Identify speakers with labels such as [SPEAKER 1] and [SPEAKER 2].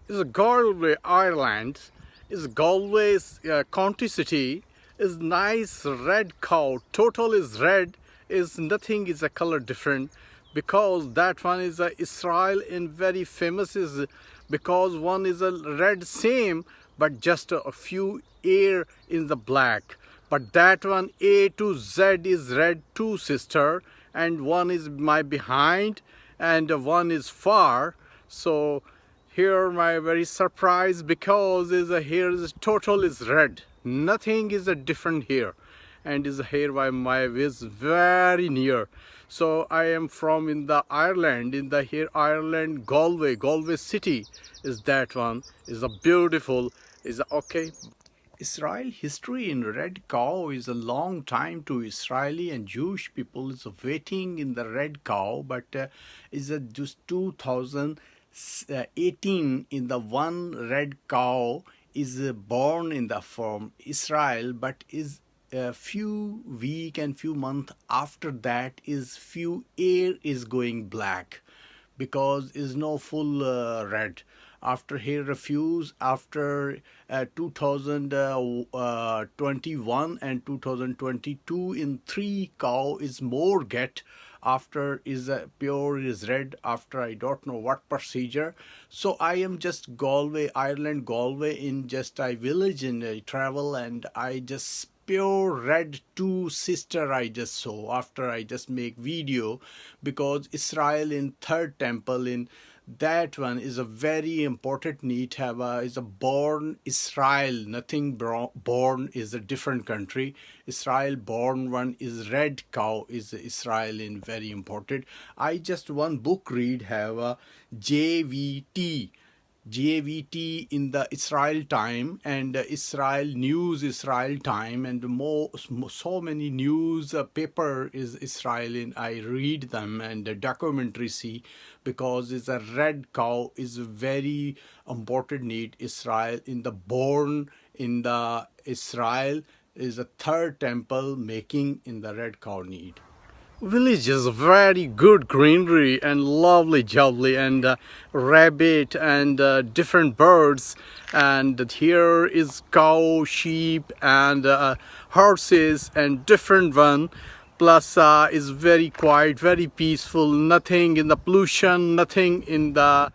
[SPEAKER 1] is Galway, Ireland. Is Galway's county city. Is nice red cow. Total is red. Is nothing is a color different because that one is Israel in very famous is because one is a red same but just a few air in the black. But that one A to Z is red two sister and one is my behind and one is far. So here my very surprise because is a here is total is red. Nothing is a different here, and is here by my is very near. So I am from in the Ireland in the here Ireland Galway city is that one is a beautiful is a, okay. Israel history in red cow is a long time to Israeli and Jewish people is waiting in the red cow, but is just 2018 in the one red cow is born in the from Israel, but is a few week and few month after that is few air is going black because is no full red after he refused after 2021 and 2022 in three cow is more get after is pure is red after I don't know what procedure. So I am just Galway Ireland Galway in just I village and I travel and I just pure red two sister I just saw after I just make video because Israel in third temple in that one is a very important need have a is a born Israel nothing born is a different country. Israel born one is red cow is Israel in very important. I just one book read have a JVT JVT in the Israel time and Israel news Israel time and more so many news paper is Israel in I read them and the documentary see because it's a red cow is very important need Israel in the born in the Israel is a third temple making in the red cow need. Village is very good greenery and lovely jubbly and rabbit and different birds and here is cow sheep and horses and different one plus is very quiet very peaceful nothing in the pollution nothing in the